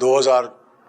2000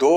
2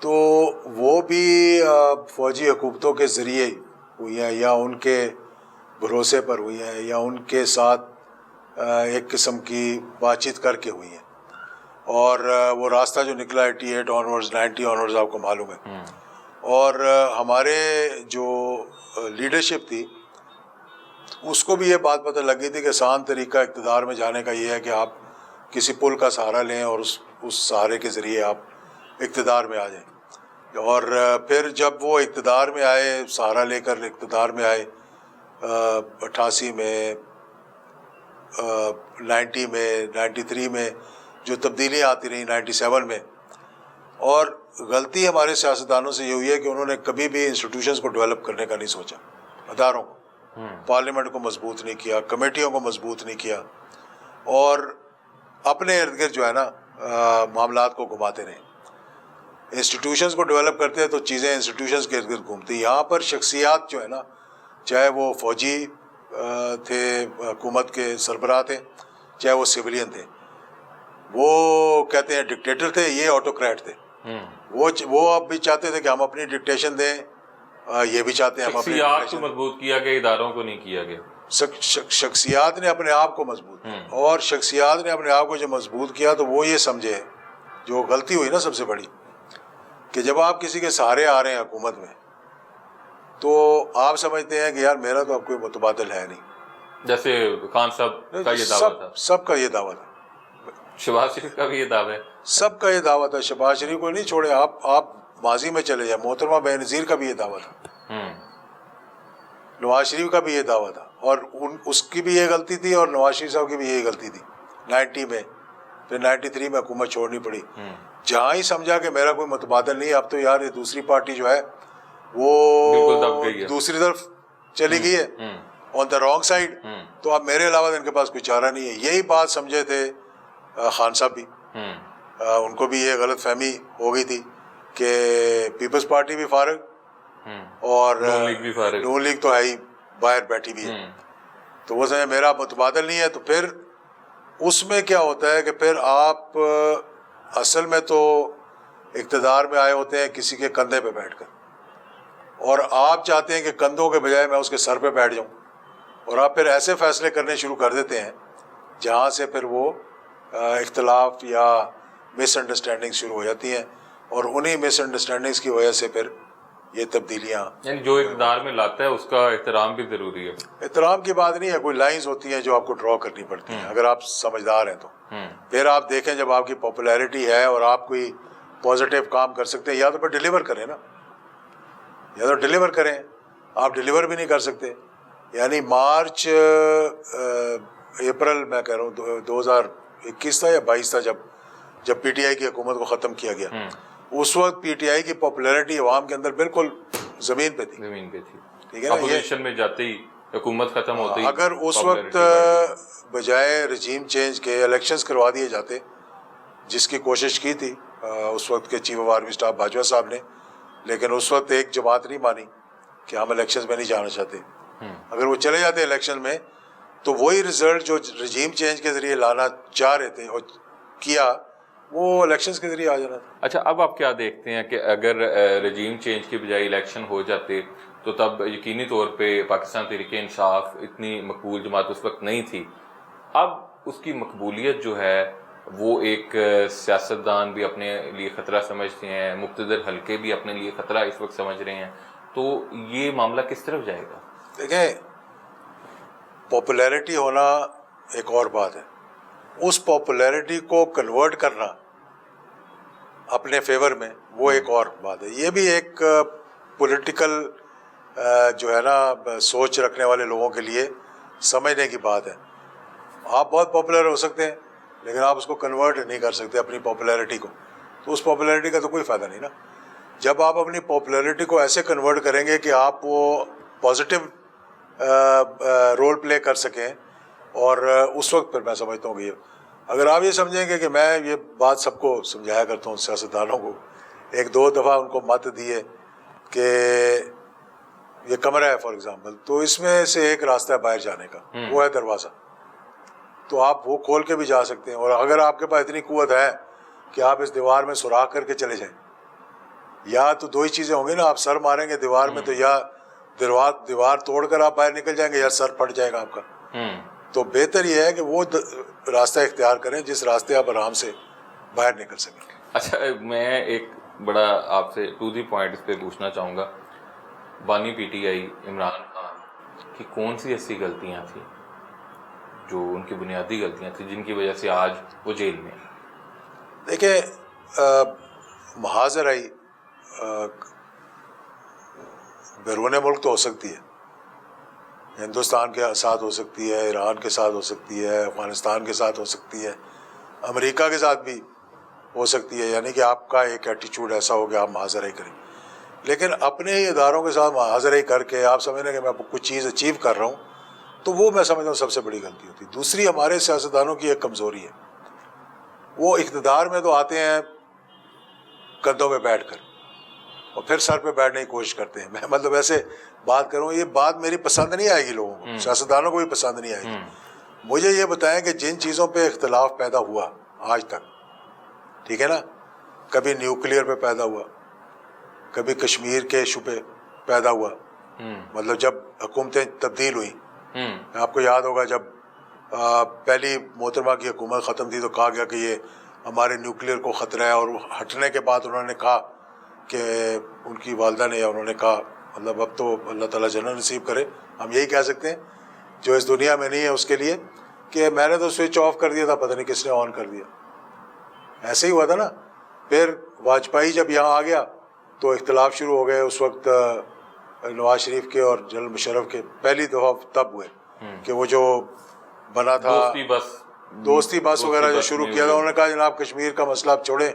تو وہ بھی فوجی حکومتوں کے ذریعے ہوئی ہیں یا ان کے بھروسے پر ہوئی ہیں یا ان کے ساتھ ایک قسم کی بات چیت کر کے ہوئی ہیں. اور وہ راستہ جو نکلا 88 آنورڈز 90 آنورڈز آپ کو معلوم ہے. اور ہمارے جو لیڈرشپ تھی اس کو بھی یہ بات پتہ لگ گئی تھی کہ آسان طریقہ اقتدار میں جانے کا یہ ہے کہ آپ کسی پل کا سہارا لیں اور اس سہارے کے ذریعے آپ اقتدار میں آ جائیں. اور پھر جب وہ اقتدار میں آئے, سہارا لے کر اقتدار میں آئے 88 میں 90 میں 93 میں جو تبدیلیاں آتی رہیں 97 میں. اور غلطی ہمارے سیاستدانوں سے یہ ہوئی ہے کہ انہوں نے کبھی بھی انسٹیٹیوشنز کو ڈیولپ کرنے کا نہیں سوچا, اداروں کو, پارلیمنٹ کو مضبوط نہیں کیا, کمیٹیوں کو مضبوط نہیں کیا, اور اپنے ارد گرد جو ہے نا معاملات کو گھماتے رہے. انسٹیٹیوشنز کو ڈیولپ کرتے ہیں تو چیزیں انسٹیٹیوشنز کے ارد گرد گھومتی. یہاں پر شخصیات جو ہے نا, چاہے وہ فوجی تھے, حکومت کے سربراہ تھے, چاہے وہ سویلین تھے, وہ کہتے ہیں ڈکٹیٹر تھے, یہ آٹوکریٹ تھے. وہ اب بھی چاہتے تھے کہ ہم اپنی ڈکٹیشن دیں, یہ بھی چاہتے ہیں ہم اپنی شخصیات کو مضبوط کیا گیا, اداروں کو نہیں کیا گیا. شخصیات نے اپنے آپ کو مضبوط کیا, اور شخصیات نے اپنے آپ کو جو مضبوط کیا تو وہ یہ سمجھے, جو غلطی ہوئی نا سب سے بڑی, کہ جب آپ کسی کے سہارے آ رہے ہیں حکومت میں تو آپ سمجھتے ہیں کہ یار میرا تو اب کوئی متبادل ہے نہیں. جیسے خان صاحب کا یہ دعویٰ تھا, سب کا یہ دعویٰ تھا, شہباز شریف کا بھی یہ دعویٰ ہے, سب کا یہ دعویٰ تھا. شہباز شریف کو نہیں چھوڑے, آپ ماضی میں چلے جائیں, محترمہ بینظیر کا بھی یہ دعویٰ تھا, نواز شریف کا بھی یہ دعویٰ تھا, اور اس کی بھی یہ غلطی تھی اور نواز شریف صاحب کی بھی یہی غلطی تھی. 90 میں, پھر 93 میں حکومت چھوڑنی پڑی. جہاں ہی سمجھا کہ میرا کوئی متبادل نہیں, اب تو یار یہ دوسری پارٹی جو ہے وہ دوسری طرف چلی گئی ہے, آن دا رانگ سائڈ, تو اب میرے علاوہ ان کے پاس کوئی چارہ نہیں ہے. یہی بات سمجھے تھے خان صاحب بھی, ان کو بھی یہ غلط فہمی ہو گئی تھی کہ پیپلز پارٹی بھی فارغ اور نون لیگ تو ہے ہی باہر بیٹھی بھی ہے, تو وہ سمجھے میرا متبادل نہیں ہے. تو پھر اس میں کیا ہوتا ہے کہ پھر آپ اصل میں تو اقتدار میں آئے ہوتے ہیں کسی کے کندھے پہ بیٹھ کر, اور آپ چاہتے ہیں کہ کندھوں کے بجائے میں اس کے سر پہ بیٹھ جاؤں, اور آپ پھر ایسے فیصلے کرنے شروع کر دیتے ہیں جہاں سے پھر وہ اختلاف یا مس انڈرسٹینڈنگ شروع ہو جاتی ہیں, اور انہی مس انڈرسٹینڈنگس کی وجہ سے پھر یہ تبدیلیاں. یعنی جو اقتدار میں لاتا ہے اس کا احترام بھی ضروری ہے. احترام کی بات نہیں ہے, کوئی لائنز ہوتی ہیں جو آپ کو ڈرا کرنی پڑتی ہیں اگر آپ سمجھدار ہیں تو. پھر آپ دیکھیں جب آپ کی پاپولیرٹی ہے اور آپ کوئی پازیٹیو کام کر سکتے ہیں, یا تو پھر ڈیلیور کریں نا, یا تو ڈیلیور کریں. آپ ڈیلیور بھی نہیں کر سکتے. یعنی مارچ اپریل میں کہہ رہا ہوں 2021 تھا یا 22 تھا جب پی ٹی آئی کی حکومت کو ختم کیا گیا, اس وقت پی ٹی آئی کی پاپولیرٹی عوام کے اندر بالکل زمین پہ تھی. ٹھیک ہے نا, اپوزیشن میں جاتے ہی حکومت ختم ہوتی. اگر اس وقت بجائے رجیم چینج کے الیکشنز کروا دیے جاتے, جس کی کوشش کی تھی اس وقت کے chief of army staff Bajwa صاحب نے, لیکن اس وقت ایک جماعت نہیں مانی کہ ہم الیکشنز میں نہیں جانا چاہتے. اگر وہ چلے جاتے الیکشن میں تو وہی رزلٹ جو رجیم چینج کے ذریعے لانا چاہ رہے تھے اور کیا, وہ الیکشنز کے ذریعے آ جانا تھا. اچھا, اب آپ کیا دیکھتے ہیں کہ اگر رجیم چینج کے بجائے الیکشن ہو جاتے تو تب یقینی طور پہ پاکستان تحریک انصاف اتنی مقبول جماعت اس وقت نہیں تھی. اب اس کی مقبولیت جو ہے وہ ایک سیاستدان بھی اپنے لیے خطرہ سمجھتے ہیں, مقتدر حلقے بھی اپنے لیے خطرہ اس وقت سمجھ رہے ہیں, تو یہ معاملہ کس طرف جائے گا؟ دیکھیں, پاپولیرٹی ہونا ایک اور بات ہے, اس پاپولیرٹی کو کنورٹ کرنا اپنے فیور میں وہ ایک اور بات ہے. یہ بھی ایک پولیٹیکل جو ہے نا سوچ رکھنے والے لوگوں کے لیے سمجھنے کی بات ہے. آپ بہت پاپولر ہو سکتے ہیں لیکن آپ اس کو کنورٹ نہیں کر سکتے اپنی پاپولیرٹی کو, تو اس پاپولیرٹی کا تو کوئی فائدہ نہیں نا. جب آپ اپنی پاپولیرٹی کو ایسے کنورٹ کریں گے کہ آپ وہ پازیٹیو رول پلے کر سکیں, اور اس وقت پھر میں سمجھتا ہوں کہ اگر آپ یہ سمجھیں گے کہ میں یہ بات سب کو سمجھایا کرتا ہوں, سیاستدانوں کو 1-2 دفعہ ان کو مت دیے کہ یہ کمرہ ہے فار ایگزامپل, تو اس میں سے ایک راستہ ہے باہر جانے کا, وہ ہے دروازہ, تو آپ وہ کھول کے بھی جا سکتے ہیں. اور اگر آپ کے پاس اتنی قوت ہے کہ آپ اس دیوار میں سوراخ کر کے چلے جائیں یا تو دو ہی چیزیں ہوں گی نا, آپ سر ماریں گے دیوار میں تو یا دیوار توڑ کر آپ باہر نکل جائیں گے یا سر پھٹ جائے گا آپ کا. تو بہتر یہ ہے کہ وہ راستہ اختیار کریں جس راستے آپ آرام سے باہر نکل سکیں. اچھا, میں ایک بڑا آپ سے ٹو دی پوائنٹ اس پہ پوچھنا چاہوں گا, بانی P T I Imran Khan کی کون سی ایسی غلطیاں تھیں جو ان کی بنیادی غلطیاں تھیں جن کی وجہ سے آج وہ جیل میں ہیں؟ دیکھیں, محاذ آئی بیرون ملک تو ہو سکتی ہے, ہندوستان کے ساتھ ہو سکتی ہے, ایران کے ساتھ ہو سکتی ہے, افغانستان کے ساتھ ہو سکتی ہے, امریکہ کے ساتھ بھی ہو سکتی ہے, یعنی کہ آپ کا ایک ایٹیچیوڈ ایسا ہو کہ آپ محاذرہ کریں. لیکن اپنے ہی اداروں کے ساتھ محاذرہ کر کے آپ سمجھیں کہ میں کچھ چیز اچیو کر رہا ہوں, تو وہ میں سمجھتا ہوں سب سے بڑی غلطی ہوتی ہے. دوسری, ہمارے سیاستدانوں کی ایک کمزوری ہے, وہ اقتدار میں تو آتے ہیں کندھوں پہ بیٹھ کر اور پھر سر پہ بیٹھنے کی کوشش کرتے ہیں. میں مطلب ایسے بات کروں, یہ بات میری پسند نہیں آئے گی لوگوں کو, سیاستدانوں کو بھی پسند نہیں آئے گی. مجھے یہ بتائیں کہ جن چیزوں پہ اختلاف پیدا ہوا آج تک, ٹھیک ہے نا, کبھی نیوکلیئر پہ پیدا ہوا, کبھی کشمیر کے ایشو پہ پیدا ہوا, مطلب جب حکومتیں تبدیل ہوئی, آپ کو یاد ہوگا جب پہلی محترمہ کی حکومت ختم تھی تو کہا گیا کہ یہ ہمارے نیوکلیئر کو خطرہ ہے, اور ہٹنے کے بعد انہوں نے کہا کہ ان کی والدہ نے, یا انہوں نے کہا, مطلب اب تو اللہ تعالیٰ جنت نصیب کرے, ہم یہی کہہ سکتے ہیں جو اس دنیا میں نہیں ہے اس کے لیے, کہ میں نے تو سوئچ آف کر دیا تھا, پتہ نہیں کس نے آن کر دیا. ایسے ہی ہوا تھا نا. پھر واجپئی جب یہاں آ گیا تو اختلاف شروع ہو گئے. اس وقت نواز شریف کے اور جنرل مشرف کے پہلی دفعہ تب ہوئے کہ وہ جو بنا تھا دوستی بس وغیرہ جو شروع کیا تھا, انہوں نے کہا جناب کشمیر کا مسئلہ آپ چھوڑیں,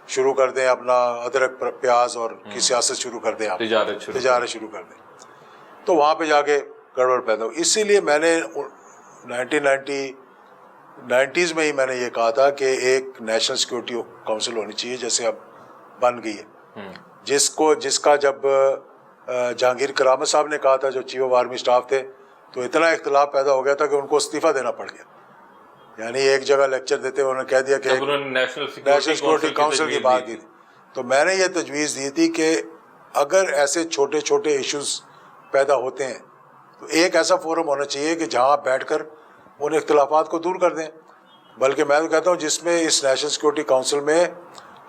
شروع کر دیں اپنا ادرک پیاز اور کی سیاست شروع کر دیں, آپ تجارت شروع کر دیں. تو وہاں پہ جا کے گڑبڑ پیدا ہوئی. اسی لیے میں نے 1990s میں ہی میں نے یہ کہا تھا کہ ایک نیشنل سیکورٹی کونسل ہونی چاہیے, جیسے اب بن گئی ہے, جس کا جب جہانگیر کرامت صاحب نے کہا تھا, جو چیف آف آرمی اسٹاف تھے, تو اتنا اختلاف پیدا ہو گیا تھا کہ ان کو استعفیٰ دینا پڑ گیا. یعنی ایک جگہ لیکچر دیتے ہوئے انہوں نے کہہ دیا کہ نیشنل سیکورٹی کونسل کی بات کی. تو میں نے یہ تجویز دی تھی کہ اگر ایسے چھوٹے چھوٹے ایشوز پیدا ہوتے ہیں تو ایک ایسا فورم ہونا چاہیے کہ جہاں آپ بیٹھ کر ان اختلافات کو دور کر دیں. بلکہ میں تو کہتا ہوں جس میں اس نیشنل سیکورٹی کونسل میں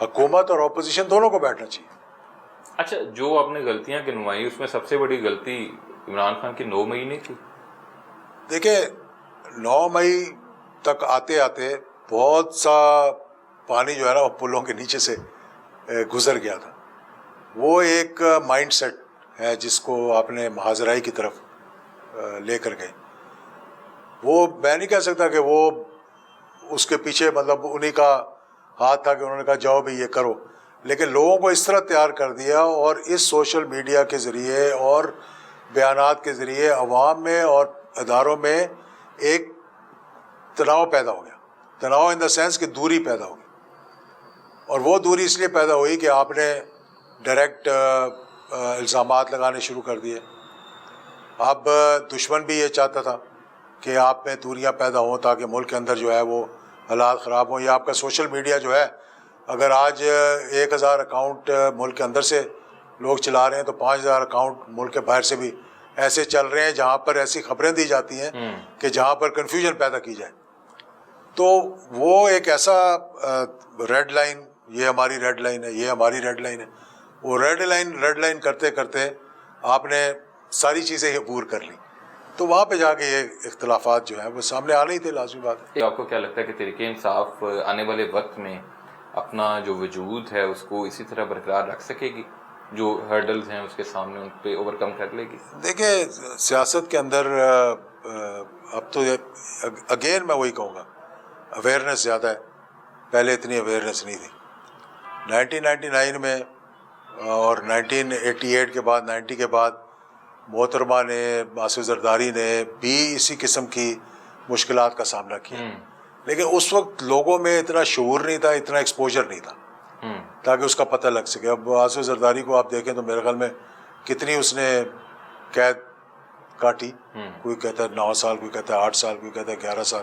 حکومت اور اپوزیشن دونوں کو بیٹھنا چاہیے. اچھا, جو آپ نے غلطیاں گنوائی اس میں سب سے بڑی غلطی عمران خان کی 9 مئی نہیں تھی؟ دیکھیں 9 مئی تک آتے آتے بہت سا پانی جو ہے نا وہ پلوں کے نیچے سے گزر گیا تھا. وہ ایک مائنڈ سیٹ ہے جس کو آپ نے محاذرائی کی طرف لے کر گئے. وہ میں نہیں کہہ سکتا کہ وہ اس کے پیچھے مطلب انہی کا ہاتھ تھا کہ انہوں نے کہا جاؤ بھی یہ کرو, لیکن لوگوں کو اس طرح تیار کر دیا, اور اس سوشل میڈیا کے ذریعے اور بیانات کے ذریعے عوام میں اور اداروں میں ایک تناؤ پیدا ہو گیا. تناؤ ان دا سینس کہ دوری پیدا ہو گئی, اور وہ دوری اس لیے پیدا ہوئی کہ آپ نے ڈائریکٹ الزامات لگانے شروع کر دیے. اب دشمن بھی یہ چاہتا تھا کہ آپ میں دوریاں پیدا ہوں تاکہ ملک کے اندر جو ہے وہ حالات خراب ہوں. یا آپ کا سوشل میڈیا جو ہے, اگر آج 1000 اکاؤنٹ ملک کے اندر سے لوگ چلا رہے ہیں تو 5000 اکاؤنٹ ملک کے باہر سے بھی ایسے چل رہے ہیں جہاں پر ایسی خبریں دی جاتی ہیں کہ جہاں پر کنفیوژن پیدا کی جائے. تو وہ ایک ایسا ریڈ لائن, یہ ہماری ریڈ لائن ہے, یہ ہماری ریڈ لائن ہے, وہ ریڈ لائن کرتے کرتے آپ نے ساری چیزیں عبور کر لی. تو وہاں پہ جا کے یہ اختلافات جو ہیں وہ سامنے آنے ہی تھے, لازمی بات ہے. آپ کو کیا لگتا ہے کہ تحریک انصاف آنے والے وقت میں اپنا جو وجود ہے اس کو اسی طرح برقرار رکھ سکے گی, جو ہرڈلز ہیں اس کے سامنے ان پہ اوور کم کر لے گی؟ دیکھیں سیاست کے اندر اب تو اگین میں وہی کہوں گا, اویئرنیس زیادہ ہے, پہلے اتنی اویئرنیس نہیں تھی. 1999 میں اور 1988 کے بعد 90 کے بعد محترمہ نے, آصف زرداری نے بھی اسی قسم کی مشکلات کا سامنا کیا, لیکن اس وقت لوگوں میں اتنا شعور نہیں تھا, اتنا ایکسپوجر نہیں تھا تاکہ اس کا پتہ لگ سکے. اب آصف زرداری کو آپ دیکھیں تو میرے خیال میں کتنی اس نے قید کاٹی, کوئی کہتا ہے 9 سال, کوئی کہتا ہے 8 سال, کوئی کہتا ہے 11 سال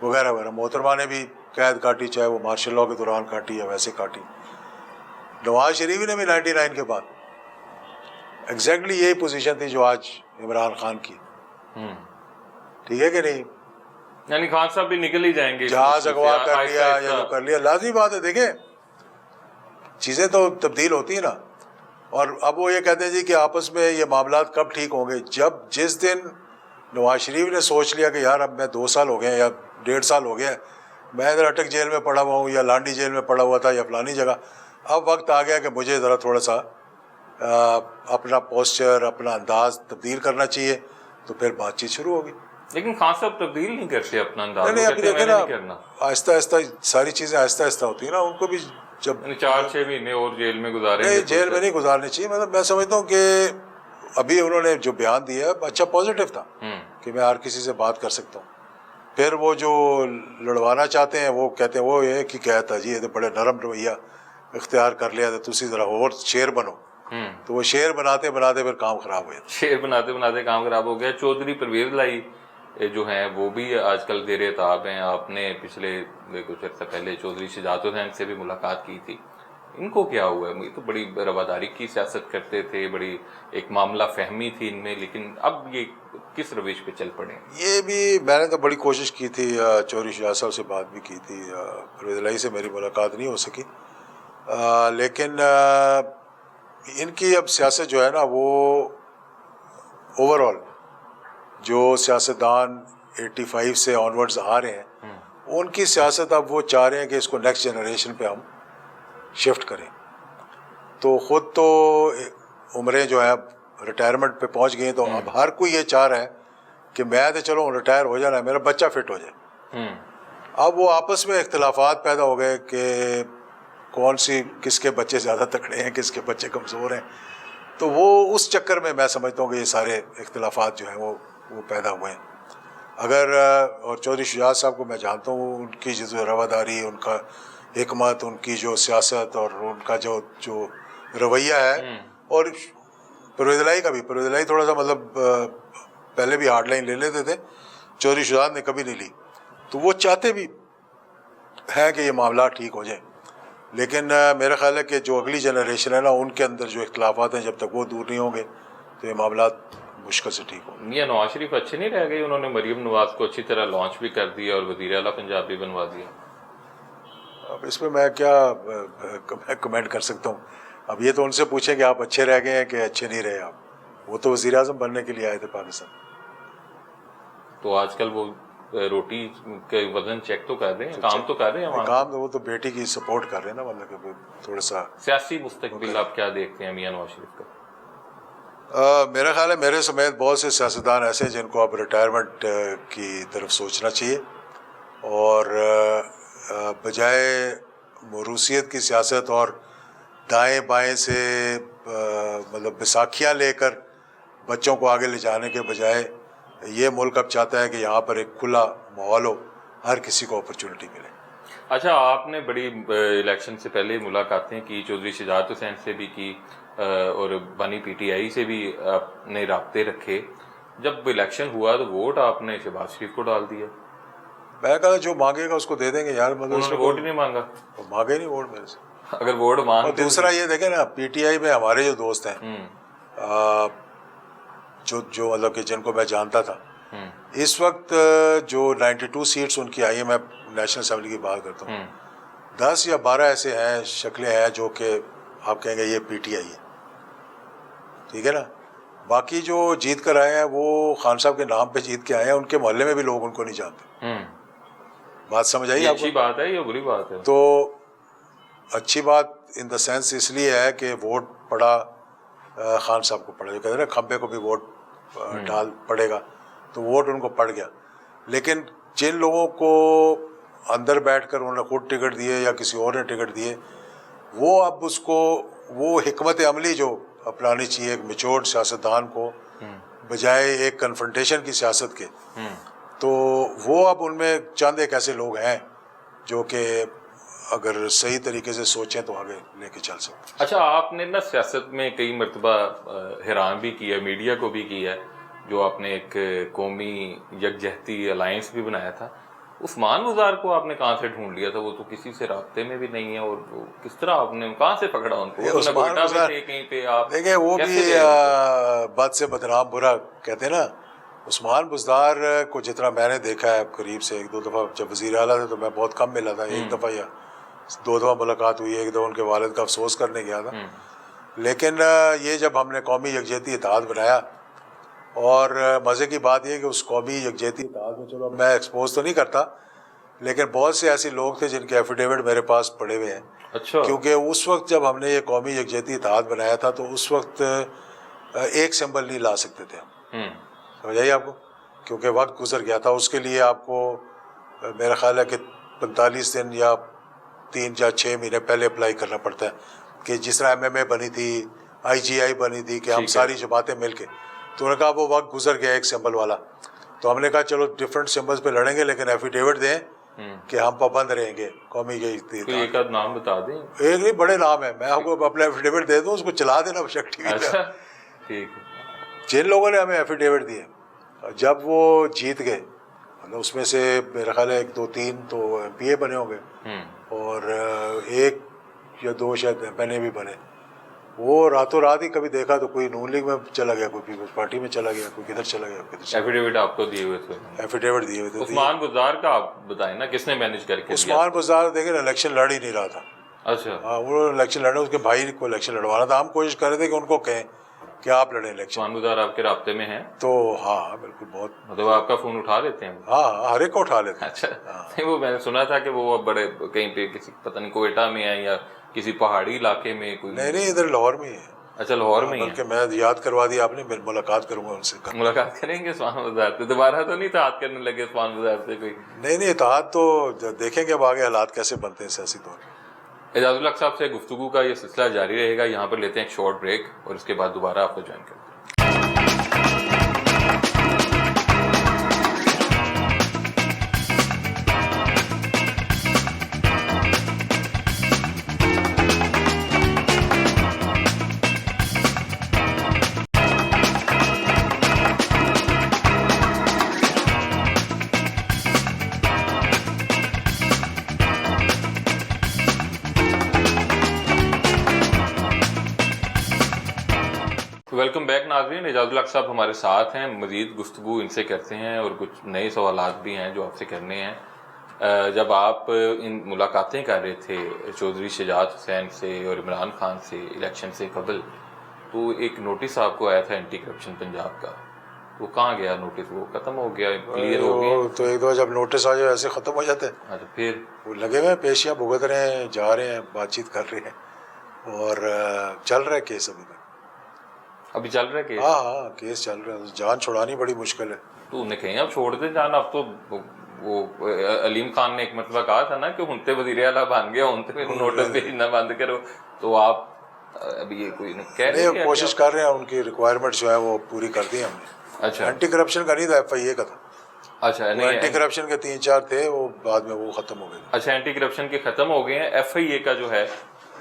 وغیرہ وغیرہ. محترمہ نے بھی قید کاٹی, چاہے وہ مارشل لاء کے دوران کاٹی یا ویسے کاٹی. نواز شریف نے بھی 99 کے بعد ایگزیکٹلی یہی پوزیشن تھی جو آج عمران خان کی. ٹھیک ہے کہ نہیں؟ یعنی خان صاحب بھی نکل ہی جائیں گے جہاز اغوا کر لیا یا جو کر لیا, لازمی بات ہے. دیکھیں چیزیں تو تبدیل ہوتی ہیں نا. اور اب وہ یہ کہتے ہیں جی کہ آپس میں یہ معاملات کب ٹھیک ہوں گے, جس دن نواز شریف نے سوچ لیا کہ یار اب میں 2 سال ہو گئے ہیں یا 1.5 سال ہو گیا, میں ادھر اٹک جیل میں پڑا ہوا ہوں یا لانڈی جیل میں پڑا ہوا تھا یا فلانی جگہ, اب وقت آ گیا کہ مجھے ذرا تھوڑا سا اپنا پوسچر, اپنا انداز تبدیل کرنا چاہیے, تو پھر بات چیت شروع ہوگی. لیکن خان صاحب تبدیل نہیں کرتے اپنا انداز. نہیں, ابھی دیکھیں نا آہستہ آہستہ ساری چیزیں آہستہ آہستہ ہوتی ہیں نا. ان کو بھی جب 4-6 مہینے اور جیل میں گزارے, نہیں جیل میں نہیں گزارنے چاہیے. مطلب میں سمجھتا ہوں کہ ابھی انہوں نے جو بیان دیا اچھا پازیٹیو تھا کہ میں ہر کسی سے بات کر سکتا ہوں. پھر وہ جو لڑوانا چاہتے ہیں وہ کہتے ہیں وہ یہ کہ کہتا جی یہ تو بڑے نرم رویہ اختیار کر لیا, تو تسی ذرا اور شیر بنو. تو وہ شیر بناتے بناتے پھر کام خراب ہو جاتا. شیر بناتے بناتے کام خراب ہو گیا. چودھری پرویز لائی جو ہیں وہ بھی آج کل زیر اعتاب ہیں. آپ نے پچھلے کچھ عرصہ پہلے چودھری شجاعت الحسین سے بھی ملاقات کی تھی. ان کو کیا ہوا ہے؟ یہ تو بڑی رواداری کی سیاست کرتے تھے, بڑی ایک معاملہ فہمی تھی ان میں, لیکن اب یہ کس روش پہ چل پڑے؟ یہ بھی میں نے تو بڑی کوشش کی تھی, چودھری شجاعت صاحب سے بات بھی کی تھی, پرویز الہی سے میری ملاقات نہیں ہو سکی, لیکن ان کی اب سیاست جو ہے نا وہ اوور آل جو سیاستدان 85 سے آنورڈز آ رہے ہیں ان کی سیاست اب وہ چاہ رہے ہیں کہ اس کو نیکسٹ جنریشن پہ ہم شفٹ کریں. تو خود تو عمریں جو ہیں اب ریٹائرمنٹ پہ پہنچ گئی ہیں, تو اب ہر کوئی یہ چاہ رہا ہے کہ میں تو چلو ریٹائر ہو جانا ہے, میرا بچہ فٹ ہو جائے. اب وہ آپس میں اختلافات پیدا ہو گئے کہ کس کے بچے زیادہ تکڑے ہیں, کس کے بچے کمزور ہیں. تو وہ اس چکر میں سمجھتا ہوں کہ یہ سارے اختلافات جو ہیں وہ پیدا ہوئے ہیں. اگر اور چودھری شجاعت صاحب کو میں جانتا ہوں, ان کی جو رواداری, ان کا حکمت, ان کی جو سیاست اور ان کا جو رویہ ہے, اور پرویز الہی کا بھی, پرویز الہی تھوڑا سا مطلب پہلے بھی ہارڈ لائن لے لیتے تھے, چودھری شجاعت نے کبھی نہیں لی. تو وہ چاہتے بھی ہیں کہ یہ معاملات ٹھیک ہو جائیں, لیکن میرا خیال ہے کہ جو اگلی جنریشن ہے نا ان کے اندر جو اختلافات ہیں جب تک وہ دور نہیں ہوں گے تو یہ معاملات مشکل سے ٹھیک ہوں. یہ نواز شریف اچھے نہیں رہ گئے؟ انہوں نے مریم نواز کو اچھی طرح لانچ بھی کر دیا اور وزیر اعلیٰ پنجاب بھی بنوا دیا. اب اس پہ میں کیا کمنٹ کر سکتا ہوں؟ اب یہ تو ان سے پوچھیں کہ آپ اچھے رہ گئے ہیں کہ اچھے نہیں رہے آپ. وہ تو وزیر اعظم بننے کے لیے آئے تھے پاکستان. تو آج کل وہ روٹی کے وزن چیک تو کر رہے ہیں, کام تو کر رہے ہیں. کام تو وہ تو بیٹی کی سپورٹ کر رہے ہیں نا, مطلب کہ تھوڑا سا. سیاسی مستقبل آپ کیا دیکھتے ہیں میاں نواز شریف کا؟ میرا خیال ہے میرے سمیت بہت سے سیاستدان ایسے ہیں جن کو اب ریٹائرمنٹ کی طرف سوچنا چاہیے, اور بجائے موروثیت کی سیاست اور دائیں بائیں سے مطلب بیساکھیاں لے کر بچوں کو آگے لے جانے کے بجائے یہ ملک اب چاہتا ہے کہ یہاں پر ایک کھلا ماحول ہو, ہر کسی کو اپرچونٹی ملے. اچھا, آپ نے بڑی الیکشن سے پہلے ملاقاتیں کی, چودھری شجاعت حسین سے بھی کی اور بانی پی ٹی آئی سے بھی آپ نے رابطے رکھے. جب الیکشن ہوا تو ووٹ آپ نے شہباز شریف کو ڈال دیا. میں کہا جو مانگے گا اس کو دے دیں گے یار. مطلب انہوں نے ووٹ ہی نہیں مانگا. مانگے نہیں ووٹ میرے سے. اگر ووٹ مانگ. اور دوسرا یہ دیکھیں نا, پی ٹی آئی میں ہمارے جو دوست ہیں جو مطلب کہ جن کو میں جانتا تھا, اس وقت جو 92 سیٹس ان کی آئی ہیں, میں نیشنل اسمبلی کی بات کرتا ہوں, 10 یا 12 ایسے ہیں شکلیں ہیں جو کہ آپ کہیں گے یہ پی ٹی آئی ہے. ٹھیک ہے نا. باقی جو جیت کر آئے ہیں وہ خان صاحب کے نام پہ جیت کے آئے ہیں, ان کے محلے میں بھی لوگ ان کو نہیں جانتے. بات سمجھ آئی آپ کو؟ اچھی بات ہے یا بری بات ہے؟ تو اچھی بات ان دا سینس اس لیے ہے کہ ووٹ پڑا خان صاحب کو پڑا, جو کہتے ہیں نا کھمبے کو بھی ووٹ ڈال پڑے گا, تو ووٹ ان کو پڑ گیا. لیکن جن لوگوں کو اندر بیٹھ کر انہوں نے خود ٹکٹ دیے یا کسی اور نے ٹکٹ دیے, وہ اب اس کو وہ حکمت عملی جو اپنانی چاہیے ایک میچورڈ سیاستدان کو بجائے ایک کنفرنٹیشن کی سیاست کے, تو وہ اب ان میں چند ایک ایسے لوگ ہیں جو کہ اگر صحیح طریقے سے سوچیں تو آگے لے کے چل سکتے. اچھا, آپ نے نا سیاست میں کئی مرتبہ حیران بھی کیا, میڈیا کو بھی کیا, جو آپ نے ایک قومی یکجہتی الائنس بھی بنایا تھا. عثمان مزار کو آپ نے کہاں سے ڈھونڈ لیا تھا؟ وہ تو کسی سے رابطے میں بھی نہیں ہے، اور کس طرح آپ نے کہاں سے پکڑا ان کو؟ عثمان مزار کہیں پہ آپ دیکھیں وہ بھی بد سے بدنام برا کہتے ہیں نا. عثمان بزدار کو جتنا میں نے دیکھا ہے قریب سے، ایک دو دفعہ جب وزیر اعلیٰ تھے تو میں بہت کم ملا تھا، ایک دفعہ یا دو دفعہ ملاقات ہوئی، ایک دفعہ ان کے والد کا افسوس کرنے گیا تھا. لیکن یہ جب ہم نے قومی یکجہتی اتحاد بنایا، اور مزے کی بات یہ کہ اس قومی یکجہتی اتحاد میں، چلو میں ایکسپوز تو نہیں کرتا، لیکن بہت سے ایسے لوگ تھے جن کے ایفیڈیوٹ میرے پاس پڑے ہوئے ہیں. اچھا. کیونکہ اس وقت جب ہم نے یہ قومی یکجہتی اتحاد بنایا تھا تو اس وقت ایک سمبل نہیں لا سکتے تھے ہم. سمجھ آئیے آپ کو؟ کیونکہ وقت گزر گیا تھا. اس کے لیے آپ کو میرا خیال ہے کہ 45 دن یا 3 یا 6 مہینے پہلے اپلائی کرنا پڑتا ہے. کہ جس طرح MMA بنی تھی، IGI بنی تھی، کہ ہم ساری جماعتیں مل کے، تو انہوں نے کہا وہ وقت گزر گیا ایک سمبل والا. تو ہم نے کہا چلو ڈفرینٹ سمبلس پہ لڑیں گے، لیکن ایفیڈیوٹ دیں کہ ہم پابند رہیں گے قومی کی. ایک آدھ نام بتا دیں. ایک نہیں، بڑے نام ہے، میں آپ کو اپنا ایفیڈیوٹ دے دوں، اس کو چلا دینا بشک ٹی وی پہ. ٹھیک. جن لوگوں نے ہمیں ایفیڈیوٹ دیے، جب وہ جیت گئے، مطلب اس میں سے میرا خیال ہے 1 2 3 تو MPA بنے ہوں گے، اور 1 یا 2 شاید MNA بھی بنے. وہ راتوں رات ہی کبھی دیکھا تو کوئی نون لیگ میں چلا گیا، کوئی پیپلز پارٹی میں چلا گیا، کوئی کدھر چلا گیا. ایفیڈیوٹ آپ کو دیے ہوئے تھے؟ ایفیڈیوٹ دیے ہوئے تھے. عثمان بزار کا آپ بتائیں نا، کس نے مینیج کر کے؟ عثمان بزار دیکھیں الیکشن لڑ ہی نہیں رہا تھا. اچھا. ہاں، وہ الیکشن لڑے، اس کے بھائی کو الیکشن لڑوانا تھا. ہم کوشش کر رہے تھے کہ ان کو کہیں کہ آپ لڑیں الیکشن. عثمان بزار آپ کے رابطے میں ہیں؟ تو ہاں بالکل، بہت. مطلب آپ کا فون اٹھا لیتے ہیں؟ ہاں، ہر ایک کو اٹھا لیتے ہیں. اچھا. نہیں، وہ میں نے سنا تھا کہ وہ بڑے کہیں پہ کسی پتہ نہیں کوئٹہ میں ہیں یا کسی پہاڑی علاقے میں کوئی. نہیں، ادھر لاہور میں ہی ہے. اچھا، لاہور میں ہی ہے. بلکہ میں یاد کروا دیا آپ نے، میں ملاقات کروں گا ان سے. ملاقات کریں گے عثمان بزار سے؟ دوبارہ تو نہیں اتحاد کرنے لگے عثمان بزار سے کوئی؟ نہیں، اتحاد تو دیکھیں گے اب آگے حالات کیسے بنتے ہیں سیاسی طور پر. اعجاز الحق صاحب سے گفتگو کا یہ سلسلہ جاری رہے گا. یہاں پر لیتے ہیں ایک شارٹ بریک، اور اس کے بعد دوبارہ آپ کو جوائن کرتے ہیں. ویلکم بیک ناظرین. اعجاز الحق صاحب ہمارے ساتھ ہیں. مزید گفتگو ان سے کرتے ہیں، اور کچھ نئے سوالات بھی ہیں جو آپ سے کرنے ہیں. جب آپ ان ملاقاتیں کر رہے تھے چودھری شجاعت حسین سے اور عمران خان سے الیکشن سے قبل، تو ایک نوٹس آپ کو آیا تھا اینٹی کرپشن پنجاب کا. وہ کہاں گیا نوٹس؟ وہ ختم ہو گیا، کلیئر ہو گیا؟ تو ایک دو جب نوٹس آ جائے ایسے ختم ہو جاتے ہیں. اچھا. پھر وہ لگے ہوئے ہیں، پیشیاں بھگت رہے ہیں، جا رہے ہیں، بات چیت کر رہے ہیں، اور چل رہا ہے کیس ابھی تک. ابھی چل رہا ہے کیس؟ ہاں، کیس چل رہا ہے. جان چھڑانی بڑی مشکل ہے. تو انہیں کہیں اب چھوڑ دیں جان. اب تو وہ علیم خان نے ایک مرتبہ کہا تھا نا کہ ہنتے وزیر اعلیٰ بن گیا، ہنتے میں نوٹس بھیجنا بند کرو. تو آپ ابھی یہ کوئی کہہ رہے ہیں؟ کوشش کر رہے ہیں، ان کی ریکوائرمنٹ جو ہے وہ پوری کر دی ہم نے. اچھا. اینٹی کرپشن کا نہیں تھا، FIA کا تھا. اچھا. اینٹی کرپشن کے 3 4 تھے، وہ بعد میں وہ ختم ہو گئے. اچھا، اینٹی کرپشن کے ختم ہو گئے ہیں، FIA کا جو ہے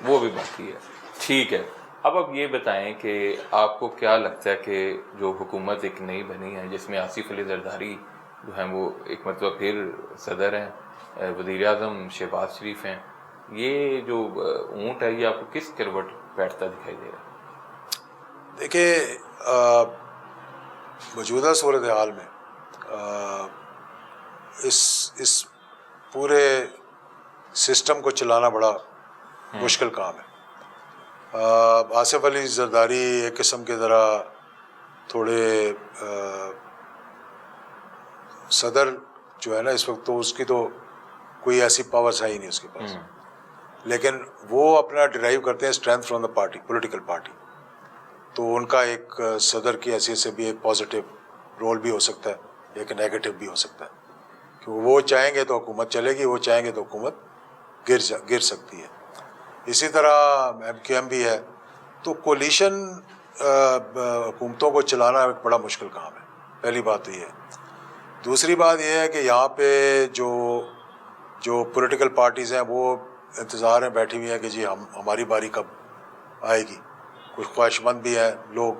وہ بھی باقی ہے. ٹھیک ہے. اب یہ بتائیں کہ آپ کو کیا لگتا ہے کہ جو حکومت ایک نئی بنی ہے جس میں آصف علی زرداری جو ہیں وہ ایک مرتبہ پھر صدر ہیں، وزیر اعظم شہباز شریف ہیں، یہ جو اونٹ ہے یہ آپ کو کس کروٹ بیٹھتا دکھائی دے رہا ہے؟ دیکھیں، موجودہ صورتحال میں اس پورے سسٹم کو چلانا بڑا مشکل کام ہے. آصف علی زرداری ایک قسم کے ذرا تھوڑے صدر جو ہے نا اس وقت، تو اس کی تو کوئی ایسی پاورز ہے ہی نہیں اس کے پاس. لیکن وہ اپنا ڈرائیو کرتے ہیں strength from the party, political party. تو ان کا ایک صدر کی حیثیت سے بھی ایک پازیٹیو رول بھی ہو سکتا ہے، ایک نیگیٹو بھی ہو سکتا ہے. کہ وہ چاہیں گے تو حکومت چلے گی، وہ چاہیں گے تو حکومت گر سکتی ہے. اسی طرح MQM بھی ہے. تو کولیشن حکومتوں کو چلانا ایک بڑا مشکل کام ہے. پہلی بات تو یہ ہے. دوسری بات یہ ہے کہ یہاں پہ جو پولیٹیکل پارٹیز ہیں وہ انتظار میں بیٹھی ہوئی ہیں کہ جی ہماری باری کب آئے گی. کچھ خواہش مند بھی ہیں لوگ،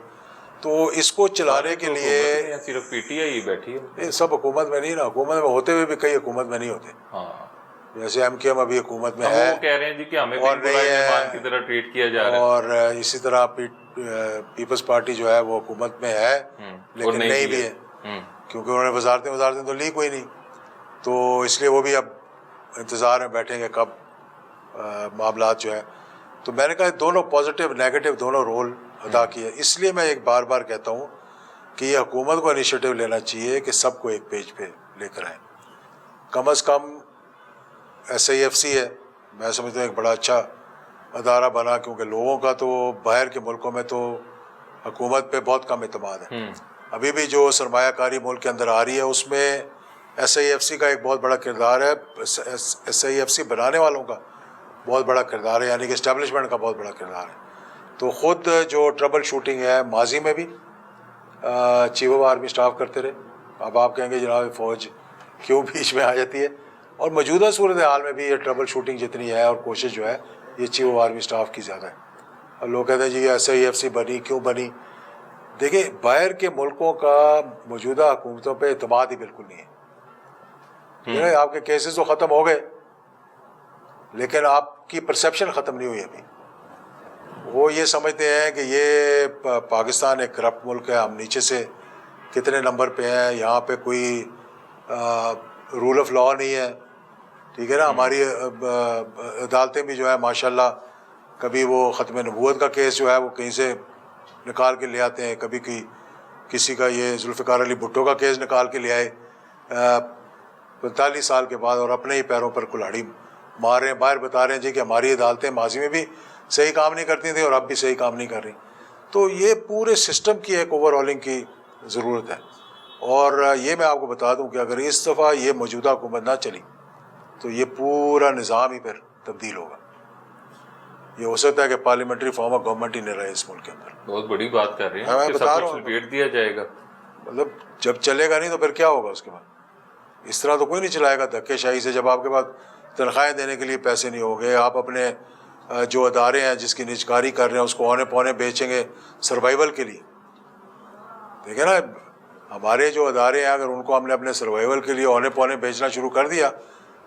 تو اس کو چلانے کے لیے صرف پی ٹی آئی بیٹھی ہے، سب حکومت میں نہیں نا، حکومت میں ہوتے ہوئے بھی کئی حکومت میں نہیں ہوتے. ہاں جیسے ایم کیو ایم ابھی حکومت میں ہے وہ کہہ رہے ہیں جی کہ ہمیں اور بھی بڑا مہمان کی طرح ٹریٹ کیا جا رہا ہے، اور اسی طرح پیپلز پارٹی جو ہے وہ حکومت میں ہے لیکن نہیں بھی ہے، کیونکہ انہوں نے وزارتیں تو لی کوئی نہیں. تو اس لیے وہ بھی اب انتظار میں بیٹھیں گے کب معاملات جو ہے. تو میں نے کہا دونوں پازیٹیو نیگیٹو دونوں رول ادا کیے. اس لیے میں ایک بار بار کہتا ہوں کہ یہ حکومت کو انیشیٹو لینا چاہیے کہ سب کو ایک پیج پہ لے کر آئیں. کم از کم ایس آئی ایف سی ہے، میں سمجھتا ہوں ایک بڑا اچھا ادارہ بنا، کیونکہ لوگوں کا تو باہر کے ملکوں میں تو حکومت پہ بہت کم اعتماد ہے. ابھی بھی جو سرمایہ کاری ملک کے اندر آ رہی ہے اس میں ایس آئی ایف سی کا ایک بہت بڑا کردار ہے، ایس آئی ایف سی بنانے والوں کا بہت بڑا کردار ہے، یعنی کہ اسٹیبلشمنٹ کا بہت بڑا کردار ہے. تو خود جو ٹربل شوٹنگ ہے ماضی میں بھی چیف آف آرمی اسٹاف کرتے رہے. اب آپ کہیں گے جناب فوج کیوں بیچ میں آ جاتی ہے، اور موجودہ صورتحال میں بھی یہ ٹربل شوٹنگ جتنی ہے اور کوشش جو ہے یہ چیف آف آرمی اسٹاف کی زیادہ ہے. اور لوگ کہتے ہیں جی ایس آئی ایف سی بنی کیوں بنی. دیکھیں باہر کے ملکوں کا موجودہ حکومتوں پہ اعتماد ہی بالکل نہیں ہے. آپ کے کیسز تو ختم ہو گئے لیکن آپ کی پرسیپشن ختم نہیں ہوئی ابھی. وہ یہ سمجھتے ہیں کہ یہ پاکستان ایک کرپٹ ملک ہے، ہم نیچے سے کتنے نمبر پہ ہیں، یہاں پہ کوئی رول آف لا نہیں ہے. ٹھیک ہے نا. ہماری عدالتیں بھی جو ہے ماشاءاللہ کبھی وہ ختم نبوت کا کیس جو ہے وہ کہیں سے نکال کے لے آتے ہیں، کبھی کسی کا یہ ذوالفقار علی بھٹو کا کیس نکال کے لے آئے 45 سال کے بعد، اور اپنے ہی پیروں پر کلاڑی مار رہے ہیں. باہر بتا رہے ہیں جی کہ ہماری عدالتیں ماضی میں بھی صحیح کام نہیں کرتی تھیں اور اب بھی صحیح کام نہیں کر رہی. تو یہ پورے سسٹم کی ایک اوور ہالنگ کی ضرورت ہے. اور یہ میں آپ کو بتا دوں کہ اگر اس دفعہ یہ موجودہ حکومت نہ چلی تو یہ پورا نظام ہی پھر تبدیل ہوگا. یہ ہو سکتا ہے کہ پارلیمنٹری فارم آف گورنمنٹ ہی نہیں رہے اس ملک کے اندر. بہت بڑی بات کر رہے ہیں میں کہ بتا سب رہا کچھ ہوں، لپیٹ دیا جائے گا. مطلب جب چلے گا نہیں تو پھر کیا ہوگا اس کے بعد. اس طرح تو کوئی نہیں چلائے گا دھکے شاہی سے. جب آپ کے پاس تنخواہیں دینے کے لیے پیسے نہیں ہوں گے، آپ اپنے جو ادارے ہیں جس کی نجکاری کر رہے ہیں اس کو اونے پونے بیچیں گے سروائیول کے لیے. دیکھیں نا ہمارے جو ادارے ہیں اگر ان کو ہم نے اپنے سروائیول کے لیے اونے پونے بیچنا شروع کر دیا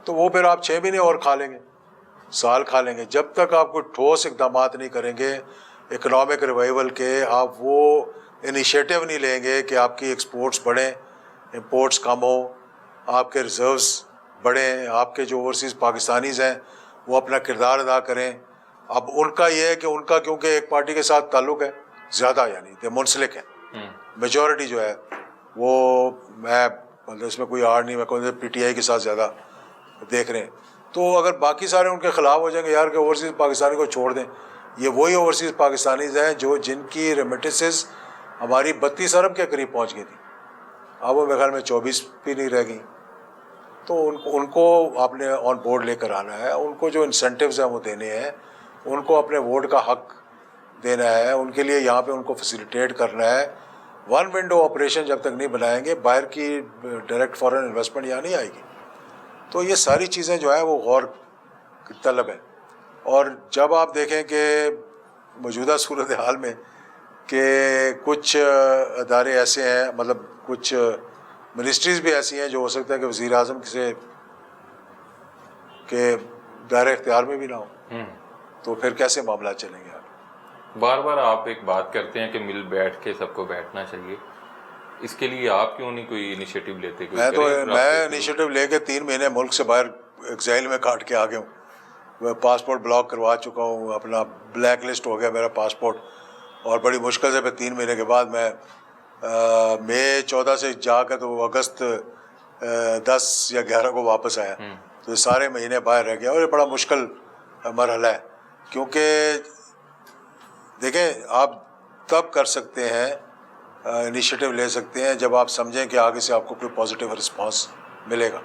تو وہ پھر آپ 6 مہینے اور کھا لیں گے، سال کھا لیں گے. جب تک آپ کوئی ٹھوس اقدامات نہیں کریں گے اکنامک ریوائیول کے، آپ وہ انیشیٹو نہیں لیں گے کہ آپ کی ایکسپورٹس بڑھیں، امپورٹس کم ہوں، آپ کے ریزروز بڑھیں، آپ کے جو اوورسیز پاکستانیز ہیں وہ اپنا کردار ادا کریں. اب ان کا یہ ہے کہ ان کا کیونکہ ایک پارٹی کے ساتھ تعلق ہے زیادہ، یعنی کہ منسلک ہیں، میجورٹی جو ہے وہ میں مطلب اس میں کوئی آڑ نہیں، میں کہوں پی ٹی آئی کے ساتھ زیادہ دیکھ رہے ہیں. تو اگر باقی سارے ان کے خلاف ہو جائیں گے یار کہ اوورسیز پاکستانی کو چھوڑ دیں. یہ وہی اوورسیز پاکستانیز ہیں جن کی ریمیٹنسز ہماری 32 ارب کے قریب پہنچ گئی تھی، اب وہ میرے خیال میں 24 بھی نہیں رہ گئی. تو ان کو آپ نے آن بورڈ لے کر آنا ہے. ان کو جو انسینٹیوز ہیں وہ دینے ہیں، ان کو اپنے ووٹ کا حق دینا ہے، ان کے لیے یہاں پہ ان کو فیسیلیٹیٹ کرنا ہے. ون ونڈو آپریشن جب تک نہیں بنائیں گے باہر کی ڈائریکٹ فارن انویسٹمنٹ یہاں نہیں آئے گی. تو یہ ساری چیزیں جو ہیں وہ غور کی طلب ہے. اور جب آپ دیکھیں کہ موجودہ صورتحال میں کہ کچھ ادارے ایسے ہیں، مطلب کچھ منسٹریز بھی ایسی ہیں جو ہو سکتا ہے کہ وزیر اعظم سے کہ دائرہ اختیار میں بھی نہ ہو، تو پھر کیسے معاملات چلیں گے. بار بار آپ ایک بات کرتے ہیں کہ مل بیٹھ کے سب کو بیٹھنا چاہیے، اس کے لیے آپ کیوں نہیں کوئی انیشیٹو لیتے؟ میں انیشیٹو لے کے 3 مہینے ملک سے باہر ایگزائل میں کاٹ کے آ گیا ہوں. میں پاسپورٹ بلاک کروا چکا ہوں، اپنا بلیک لسٹ ہو گیا میرا پاسپورٹ، اور بڑی مشکل سے پھر 3 مہینے کے بعد میں مئی 14 سے جا کر تو اگست 10 یا 11 کو واپس آیا. تو یہ سارے مہینے باہر رہ گیا، اور یہ بڑا مشکل مرحلہ ہے. کیونکہ دیکھیں آپ تب کر سکتے ہیں، انیشیٹو لے سکتے ہیں جب آپ سمجھیں کہ آگے سے آپ کو کوئی پازیٹیو رسپانس ملے گا.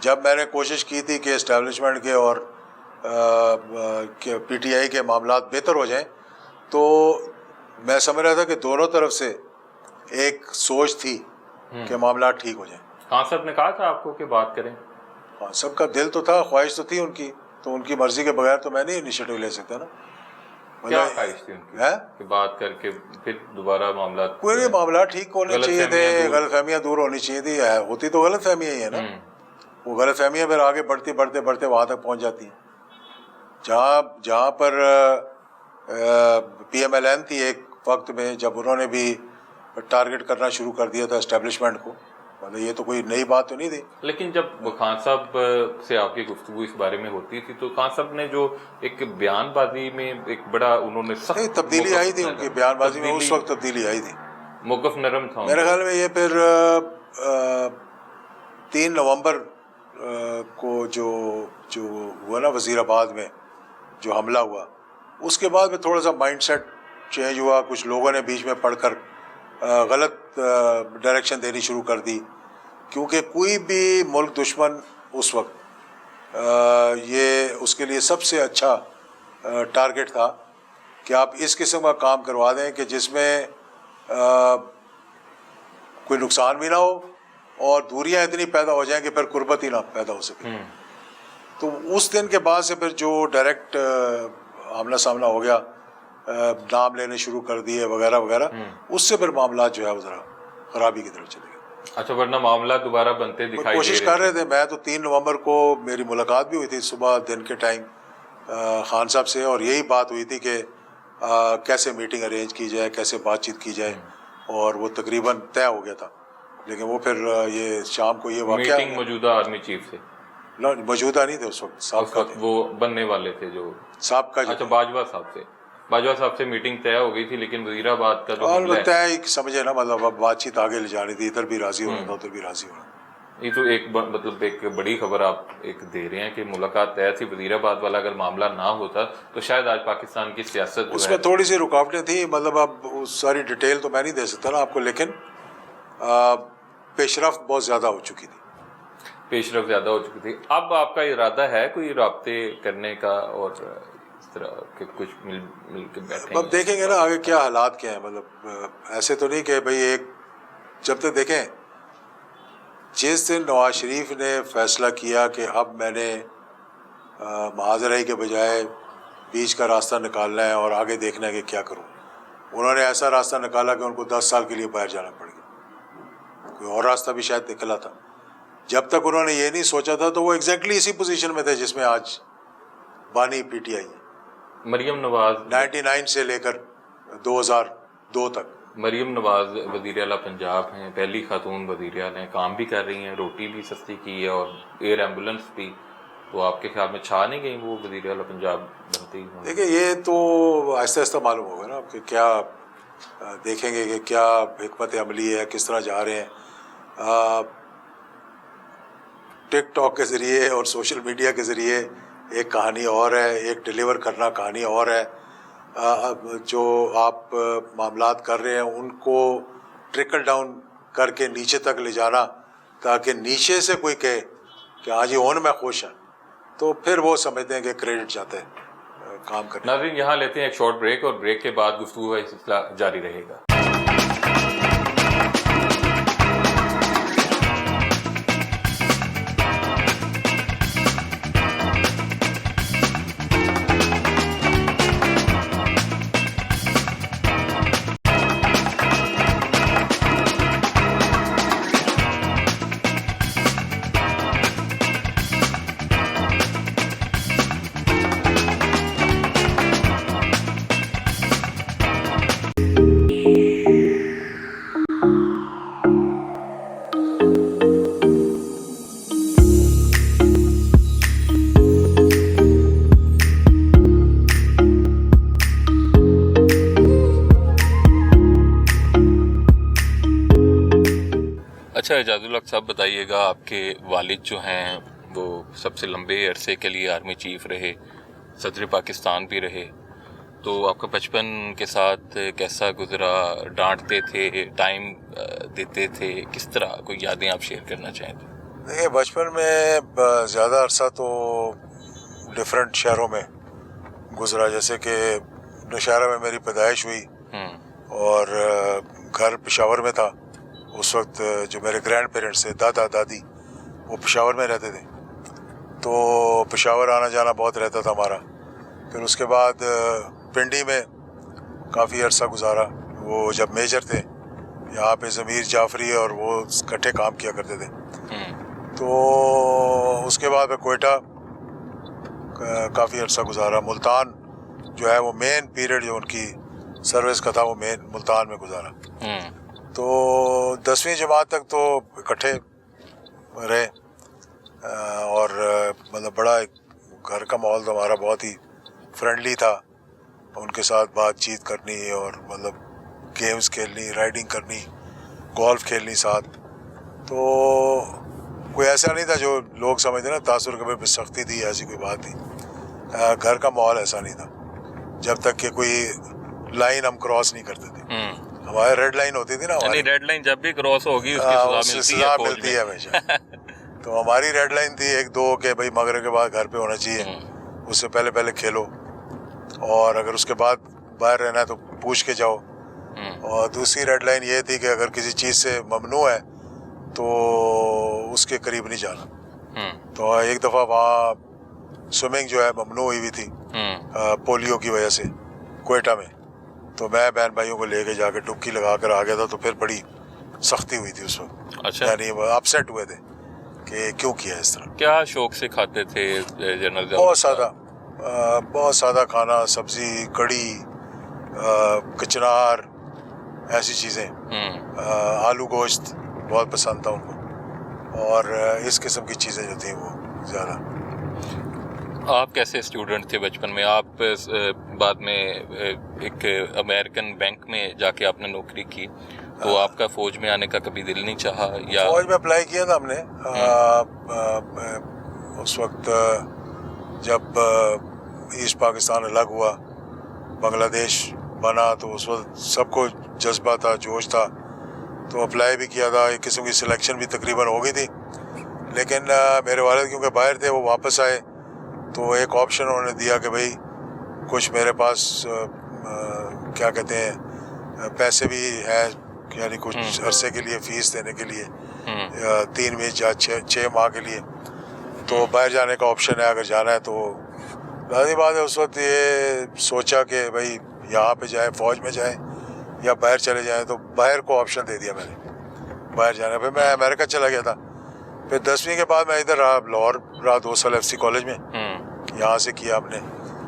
جب میں نے کوشش کی تھی کہ اسٹیبلشمنٹ کے اور پی ٹی آئی کے معاملات بہتر ہو جائیں، تو میں سمجھ رہا تھا کہ دونوں طرف سے ایک سوچ تھی کہ معاملات ٹھیک ہو جائیں. خان صاحب نے کہا تھا آپ کو کہ بات کریں؟ خان صاحب کا دل تو تھا، خواہش تو تھی ان کی، تو ان کی مرضی کے بغیر تو میں نہیں انیشیٹو لے سکتا نا. کیا خواہش تھی ان کی کہ بات کر کے پھر دوبارہ معاملات کوئی نہیں، معاملات ٹھیک ہونے چاہیے تھے، غلط فہمیاں دور ہونی چاہیے تھی، ہوتی تو غلط فہمیاں ہی ہیں نا، وہ غلط فہمیاں پھر آگے بڑھتے بڑھتے بڑھتے وہاں تک پہنچ جاتی ہیں جہاں پر پی ایم ایل این تھی ایک وقت میں، جب انہوں نے بھی ٹارگٹ کرنا شروع کر دیا تھا اسٹیبلشمنٹ کو، مطلب یہ تو کوئی نئی بات تو نہیں تھی. لیکن جب خان صاحب سے آپ کی گفتگو اس بارے میں ہوتی تھی تو خان صاحب نے جو ایک بیان بازی میں ایک بڑا انہوں نے سخت تبدیلی آئی تھی ان کی بیان بازی میں، اس وقت تبدیلی آئی تھی، موقف نرم تھا میرے خیال میں. یہ پھر 3 نومبر کو جو ہوا نا وزیر آباد میں جو حملہ ہوا، اس کے بعد میں تھوڑا سا مائنڈ سیٹ چینج ہوا، کچھ لوگوں نے بیچ میں پڑھ کر غلط ڈائریکشن دینی شروع کر دی، کیونکہ کوئی بھی ملک دشمن اس وقت یہ اس کے لیے سب سے اچھا ٹارگٹ تھا کہ آپ اس قسم کا کام کروا دیں کہ جس میں کوئی نقصان بھی نہ ہو اور دوریاں اتنی پیدا ہو جائیں کہ پھر قربت ہی نہ پیدا ہو سکے. تو اس دن کے بعد سے پھر جو ڈائریکٹ آمنا سامنا ہو گیا، نام لینے شروع کر دیے وغیرہ وغیرہ، اس سے پھر معاملات جو ہے وہ ذرا خرابی کی طرف چلے گئے. اچھا، ورنہ معاملات دوبارہ بنتے دکھائی کوشش کر رہے تھے. میں تو 3 نومبر کو میری ملاقات بھی ہوئی تھی صبح دن کے ٹائم خان صاحب سے، اور یہی بات ہوئی تھی کہ کیسے میٹنگ ارینج کی جائے، کیسے بات چیت کی جائے، اور وہ تقریباً طے ہو گیا تھا. لیکن وہ پھر یہ شام کو یہ واقعہ میٹنگ موجودہ آرمی چیف سے موجودہ نہیں تھے اس وقت، سابقہ تھے، وہ بننے والے تھے جو سابقہ. اچھا، باجوہ صاحب سے میٹنگ طے ہو گئی تھی، لیکن وزیر آباد کا جو طے سمجھے نا، مطلب اب بات چیت آگے لے جانی تھی، ادھر بھی راضی ہونا تھا ادھر بھی راضی ہونا. یہ تو ایک مطلب ایک بڑی خبر آپ ایک دے رہے ہیں کہ ملاقات طے تھی، وزیر آباد والا اگر معاملہ نہ ہوتا تو شاید آج پاکستان کی سیاست اس میں تھوڑی سی رکاوٹیں تھیں. مطلب اب ساری ڈیٹیل تو میں نہیں دے سکتا نا آپ کو، لیکن پیش رفت بہت زیادہ ہو چکی تھی. اب آپ کا ارادہ ہے کوئی رابطے کرنے کا اور اس طرح کہ کچھ مل کے بیٹھیں؟ اب دیکھیں گے نا آگے کیا حالات کیا ہیں. مطلب ایسے تو نہیں کہ بھئی ایک جب تک دیکھیں، جس دن نواز شریف نے فیصلہ کیا کہ اب میں نے معاذرے کے بجائے بیچ کا راستہ نکالنا ہے اور آگے دیکھنا ہے کہ کیا کروں، انہوں نے ایسا راستہ نکالا کہ ان کو 10 سال کے لیے باہر جانا پڑ گیا. کوئی اور راستہ بھی شاید نکلا تھا. جب تک انہوں نے یہ نہیں سوچا تھا تو وہ ایگزیکٹلی اسی پوزیشن میں تھے جس میں آج بانی پی ٹی آئی ہے. مریم نواز 99 سے لے کر 2002 تک. مریم نواز وزیر اعلیٰ پنجاب ہیں، پہلی خاتون وزیر اعلیٰ ہیں، کام بھی کر رہی ہیں، روٹی بھی سستی کی ہے اور ایئر ایمبولینس بھی. تو آپ کے خیال میں چھا نہیں گئی وہ وزیر اعلیٰ پنجاب بنتی؟ دیکھیں یہ تو آہستہ آہستہ معلوم ہوگا نا کہ کیا دیکھیں گے کہ کیا حکمت عملی ہے، کس طرح جا رہے ہیں. ٹک ٹاک کے ذریعے اور سوشل میڈیا کے ذریعے ایک کہانی اور ہے، ایک ڈیلیور کرنا کہانی اور ہے. جو آپ معاملات کر رہے ہیں ان کو ٹرکل ڈاؤن کر کے نیچے تک لے جانا تاکہ نیچے سے کوئی کہے کہ ہاں جی ہون میں خوش ہیں، تو پھر وہ سمجھتے ہیں کہ کریڈٹ جاتا ہے کام کرنا. ناظرین یہاں لیتے ہیں ایک شارٹ بریک، اور بریک کے بعد گفتگو کا سلسلہ جاری رہے گا. اچھا اعجاز الحق صاحب، بتائیے گا آپ کے والد جو ہیں وہ سب سے لمبے عرصے کے لیے آرمی چیف رہے، صدر پاکستان بھی رہے، تو آپ کا بچپن کے ساتھ کیسا گزرا؟ ڈانٹتے تھے، ٹائم دیتے تھے، کس طرح کوئی یادیں آپ شیئر کرنا چاہیں تو؟ دیکھیں بچپن میں زیادہ عرصہ تو ڈفرینٹ شہروں میں گزرا، جیسے کہ نوشہرہ میں میری پیدائش ہوئی اور گھر پشاور میں تھا. اس وقت جو میرے گرینڈ پیرنٹس تھے، دادا دادی، وہ پشاور میں رہتے تھے، تو پشاور آنا جانا بہت رہتا تھا ہمارا. پھر اس کے بعد پنڈی میں کافی عرصہ گزارا. وہ جب میجر تھے یہاں پہ ضمیر جعفری اور وہ اکٹھے کام کیا کرتے تھے. تو اس کے بعد میں کوئٹہ کافی عرصہ گزارا. ملتان جو ہے وہ مین پیریڈ جو ان کی سروس کا تھا وہ مین ملتان میں گزارا. تو 10ویں جماعت تک تو اکٹھے رہے اور مطلب بڑا گھر کا ماحول تو ہمارا بہت ہی فرینڈلی تھا. ان کے ساتھ بات چیت کرنی اور مطلب گیمز کھیلنی, رائڈنگ کرنی, گولف کھیلنی ساتھ. تو کوئی ایسا نہیں تھا جو لوگ سمجھتے نا تاثر کبھی سختی تھی, ایسی کوئی بات نہیں. گھر کا ماحول ایسا نہیں تھا جب تک کہ کوئی لائن ہم کراس نہیں کرتے تھے. ہمارے ریڈ لائن ہوتی تھی نا, یعنی ریڈ لائن جب بھی کراس ہوگی اس کی سزا ملتی ہے ہمیشہ. تو ہماری ریڈ لائن تھی 1-2 کہ بھائی مغرب کے بعد گھر پہ ہونا چاہیے, اس سے پہلے کھیلو, اور اگر اس کے بعد باہر رہنا ہے تو پوچھ کے جاؤ. اور دوسری ریڈ لائن یہ تھی کہ اگر کسی چیز سے ممنوع ہے تو اس کے قریب نہیں جانا. تو ایک دفعہ وہاں سوئمنگ جو ہے ممنوع ہوئی ہوئی تھی پولیو کی وجہ سے کوئٹہ میں. تو میں بہن بھائیوں کو لے کے جا کے ڈبکی لگا کر آ گیا تھا. تو پھر بڑی سختی ہوئی تھی اس وقت. اچھا. یعنی وہ اپسیٹ ہوئے تھے کہ کیوں کیا اس طرح. کیا شوق سے کھاتے تھے جنرل؟ بہت سادہ کھانا, سبزی, کڑی, کچنار, ایسی چیزیں. آلو گوشت بہت پسند تھا ان کو, اور اس قسم کی چیزیں جو تھیں وہ زیادہ. آپ کیسے اسٹوڈنٹ تھے بچپن میں؟ آپ بعد میں ایک امریکن بینک میں جا کے آپ نے نوکری کی, تو آپ کا فوج میں آنے کا کبھی دل نہیں چاہا؟ یا فوج میں اپلائی کیا تھا ہم نے اس وقت جب ایسٹ پاکستان الگ ہوا, بنگلہ دیش بنا, تو اس وقت سب کو جذبہ تھا, جوش تھا, تو اپلائی بھی کیا تھا. ایک قسم کی سلیکشن بھی تقریباً ہو گئی تھی. لیکن میرے والد کیونکہ باہر تھے, وہ واپس آئے, تو ایک آپشن انہوں نے دیا کہ بھائی کچھ میرے پاس کیا کہتے ہیں پیسے بھی ہیں, یعنی کچھ عرصے کے لیے فیس دینے کے لیے 3 مہینے یا 6 ماہ کے لیے, تو باہر جانے کا آپشن ہے اگر جانا ہے. تو لازمی بات ہے اس وقت یہ سوچا کہ بھائی یہاں پہ جائیں, فوج میں جائیں یا باہر چلے جائیں. تو باہر کو آپشن دے دیا میں نے, باہر جانا. پھر میں امریکہ چلا گیا تھا. پھر 10ویں کے بعد میں ادھر رہا, لاہور رہا 2 سال FC کالج میں. یہاں سے کیا ہم نے.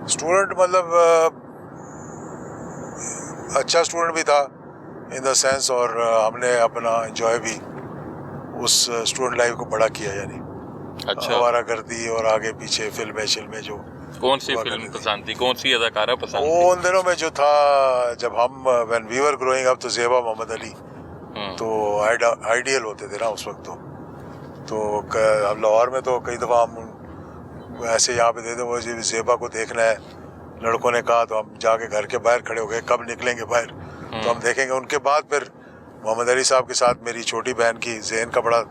اسٹوڈنٹ مطلب اچھا اسٹوڈنٹ بھی تھا ان دا سینس, اور ہم نے اپنا انجوائے بھی اس اسٹوڈنٹ لائف کو بڑا کیا. یعنی اچھا, ہمارا گردی اور آگے پیچھے فلمیں جو. کون سی فلم پسند تھی؟ کون سی اداکارہ پسند تھی؟ وہ ان دنوں میں جو تھا جب ہم when we were growing up, تو زیبا محمد علی تو آئیڈیل ہوتے تھے نا اس وقت. تو ہم لاہور میں تو کئی دفعہ ہم ایسے یہاں پہ دیتے, وہ زیبا کو دیکھنا ہے لڑکوں نے کہا, تو ہم جا کے گھر کے باہر کھڑے ہو گئے, کب نکلیں گے باہر تو ہم دیکھیں گے. ان کے بعد پھر محمد علی صاحب کے ساتھ میری چھوٹی بہن کی ذہن کا بڑا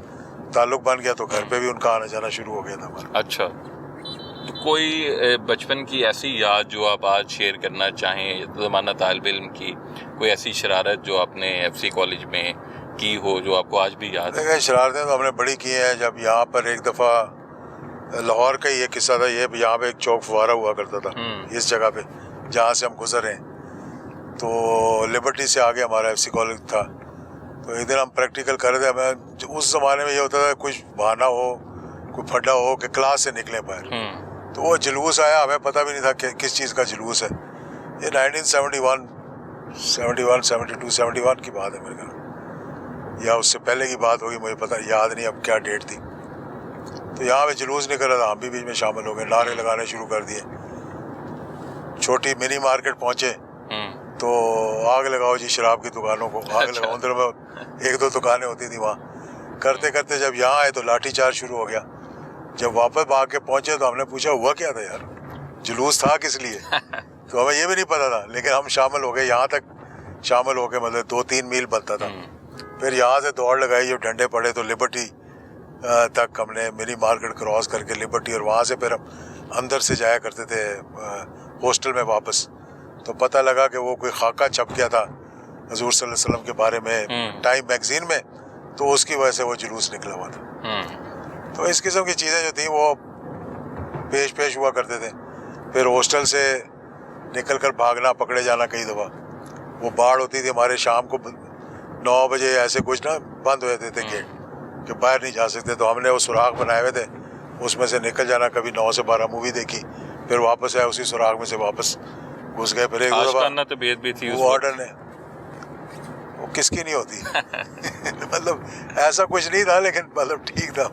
تعلق بن گیا, تو گھر پہ بھی ان کا آنا جانا شروع ہو گیا تھا ہمارا. اچھا, تو کوئی بچپن کی ایسی یاد جو آپ آج شیئر کرنا چاہیں, زمانہ طالب علم کی کوئی ایسی شرارت جو آپ نے FC کالج میں کی ہو جو آپ کو آج بھی یاد ہے؟ دیکھیں, شرارتیں تو ہم نے بڑی کی ہیں. جب یہاں پر ایک دفعہ لاہور کا ہی ایک قصہ تھا یہ, یہاں پہ ایک چوک فوارہ ہوا کرتا تھا اس جگہ پہ جہاں سے ہم گزر رہے ہیں. تو لبرٹی سے آگے ہمارا FC کالج تھا. تو ایک دن ہم پریکٹیکل کر رہے تھے. ہمیں اس زمانے میں یہ ہوتا تھا کچھ بہانہ ہو, کوئی پھڈا ہو کہ کلاس سے نکلیں باہر. تو وہ جلوس آیا, ہمیں پتہ بھی نہیں تھا کہ کس چیز کا جلوس ہے. یہ 1971 72 71 کی بات ہے میرے خیال, یا اس سے پہلے کی بات ہوگی, مجھے پتہ یاد نہیں اب کیا ڈیٹ تھی. تو یہاں پہ جلوس نکل رہا تھا, ہم بھی بیچ میں شامل ہو گئے, نعرے لگانے شروع کر دیے. چھوٹی منی مارکیٹ پہنچے تو آگ لگاؤ جی شراب کی دکانوں کو, آگ لگاؤ. اندر میں 1-2 دکانیں ہوتی تھیں وہاں. کرتے کرتے جب یہاں آئے تو لاٹھی چارج شروع ہو گیا. جب واپس بھاگ کے پہنچے تو ہم نے پوچھا ہوا کیا تھا یار, جلوس تھا کس لیے؟ تو ہمیں یہ بھی نہیں پتا تھا, لیکن ہم شامل ہو گئے. یہاں تک شامل ہو کے مطلب 2-3 میل بنتا تھا. پھر یہاں سے دوڑ لگائی, جو ڈنڈے پڑے تو لبرٹی تک ہم نے منی مارکیٹ کراس کر کے لبرٹی, اور وہاں سے پھر ہم اندر سے جایا کرتے تھے ہاسٹل میں واپس. تو پتہ لگا کہ وہ کوئی خاکہ چھپ گیا تھا حضور صلی اللہ علیہ وسلم کے بارے میں ٹائم میگزین میں, تو اس کی وجہ سے وہ جلوس نکلا ہوا تھا. تو اس قسم کی چیزیں جو تھیں وہ پیش ہوا کرتے تھے. پھر ہاسٹل سے نکل کر بھاگنا، پکڑے جانا کئی دفعہ. وہ باڑ ہوتی تھی ہمارے شام کو 9 بجے ایسے کچھ نا بند ہو جاتے تھے گیٹ کہ باہر نہیں جا سکتے، تو ہم نے وہ سوراخ بنائے ہوئے تھے، اس میں سے نکل جانا. کبھی 9 سے 12 مووی دیکھی، پھر واپس آئے اسی سوراخ میں سے واپس گھس گئے. پھر ایک دو دفعہ طبیعت بھی تھی وہ آرڈر نے، وہ کس کی نہیں ہوتی مطلب ایسا کچھ نہیں تھا، لیکن مطلب ٹھیک تھا.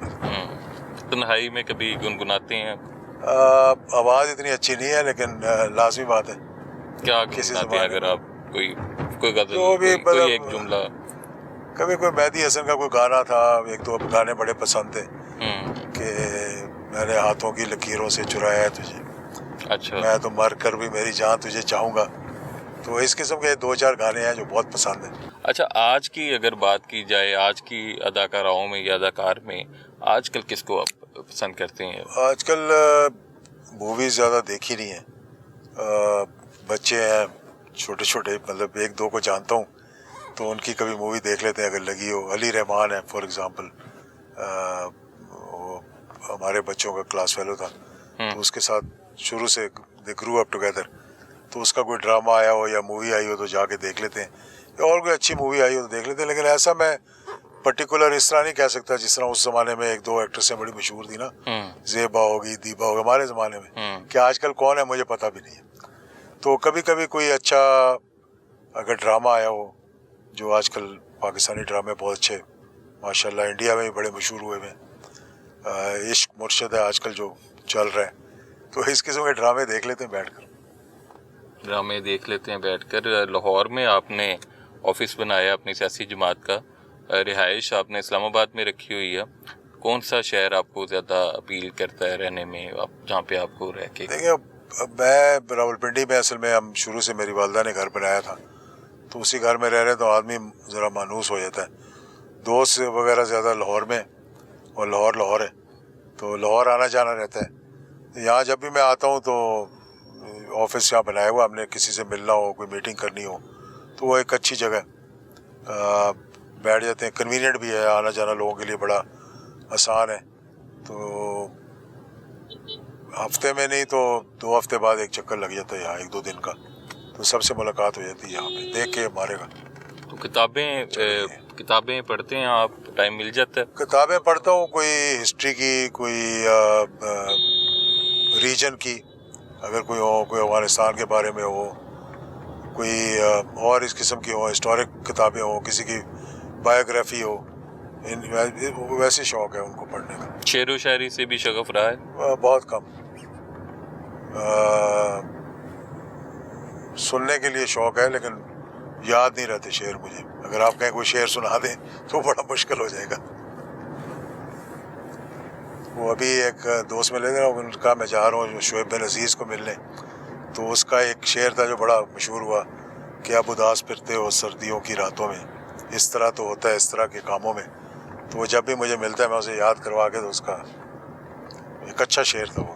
تنہائی میں کبھی گنگناتے ہیں؟ آواز اتنی اچھی نہیں ہے، لیکن لازمی بات ہے. کیا کسی گنگناتے ہیں زمانے اگر آپ کوئی غزل، جو بھی کوئی ایک جملہ؟ کبھی کوئی مہدی حسن کا کوئی گانا تھا، ایک دو گانے بڑے پسند تھے کہ میں نے ہاتھوں کی لکیروں سے چرایا ہے تجھے، اچھا، میں تو مر کر بھی میری جان تجھے چاہوں گا. تو اس قسم کے 2-4 گانے ہیں جو بہت پسند ہیں. اچھا، آج کی اگر بات کی جائے، آج کی اداکاراؤں میں یا اداکار میں آج کل کس کو آپ پسند کرتے ہیں؟ آج کل موویز زیادہ دیکھی نہیں ہیں. بچے ہیں چھوٹے چھوٹے، مطلب 1-2 کو جانتا ہوں، تو ان کی کبھی مووی دیکھ لیتے ہیں اگر لگی ہو. علی رحمان ہے فار ایگزامپل، وہ ہمارے بچوں کا کلاس فیلو تھا، تو اس کے ساتھ شروع سے دے گرو اپ ٹوگیدر. تو اس کا کوئی ڈرامہ آیا ہو یا مووی آئی ہو تو جا کے دیکھ لیتے ہیں، یا اور کوئی اچھی مووی آئی ہو تو دیکھ لیتے ہیں. لیکن ایسا میں پرٹیکولر اس طرح نہیں کہہ سکتا جس طرح اس زمانے میں 1-2 ایکٹریسیں بڑی مشہور تھی نا، زیبا ہوگی، دیبا ہوگی ہمارے زمانے میں، کہ آج کل کون ہے مجھے پتہ بھی نہیں ہے. تو کبھی کبھی کوئی اچھا اگر ڈرامہ آیا ہو، جو آج کل پاکستانی ڈرامے بہت اچھے ماشاء اللہ انڈیا میں بھی بڑے مشہور ہوئے ہوئے، عشق مرشد ہے آج کل جو چل رہا ہے، تو اس قسم کے ڈرامے دیکھ لیتے ہیں بیٹھ کر. ڈرامے دیکھ لیتے ہیں بیٹھ کر. لاہور میں آپ نے آفس بنایا اپنی سیاسی جماعت کا، رہائش آپ نے اسلام آباد میں رکھی ہوئی ہے. کون سا شہر آپ کو زیادہ اپیل کرتا ہے رہنے میں، جہاں پہ آپ کو رہ کے؟ دیکھیں میں راولپنڈی میں، اصل میں ہم شروع سے میری والدہ نے گھر بنایا تھا، تو اسی گھر میں رہ رہے تو آدمی ذرا مانوس ہو جاتا ہے. دوست وغیرہ زیادہ لاہور میں، اور لاہور ہے، تو لاہور آنا جانا رہتا ہے. یہاں جب بھی میں آتا ہوں تو آفس یہاں بنایا ہوا، ہم نے کسی سے ملنا ہو، کوئی میٹنگ کرنی ہو تو وہ ایک اچھی جگہ بیٹھ جاتے ہیں. کنوینئنٹ بھی ہے، آنا جانا لوگوں کے لیے بڑا آسان ہے. تو ہفتے میں نہیں تو 2 ہفتے بعد ایک چکر لگ جاتا ہے یہاں، 1-2 دن کا، تو سب سے ملاقات ہو جاتی ہے یہاں پہ، دیکھ کے مارے گا. تو کتابیں پڑھتے ہیں آپ؟ ٹائم مل جاتا ہے؟ کتابیں پڑھتا ہوں، کوئی ہسٹری کی، کوئی ریجن کی اگر کوئی ہو، کوئی افغانستان کے بارے میں ہو، کوئی اور اس قسم کی ہو، ہسٹورک کتابیں ہوں، کسی کی بایوگرافی ہو، ویسے شوق ہے ان کو پڑھنے کا. شعر و شاعری سے بھی شغف رہا ہے؟ بہت کم. سننے کے لیے شوق ہے، لیکن یاد نہیں رہتے شعر مجھے. اگر آپ کہیں کوئی شعر سنا دیں تو بڑا مشکل ہو جائے گا. وہ ابھی ایک دوست میں لے رہا ہوں، ان کا میں جا رہا ہوں شعیب بن عزیز کو ملنے، تو اس کا ایک شعر تھا جو بڑا مشہور ہوا کہ اب اداس پھرتے ہو سردیوں کی راتوں میں، اس طرح تو ہوتا ہے اس طرح کے کاموں میں. تو وہ جب بھی مجھے ملتا ہے میں اسے یاد کروا کے، تو اس کا ایک اچھا شعر تھا وہ.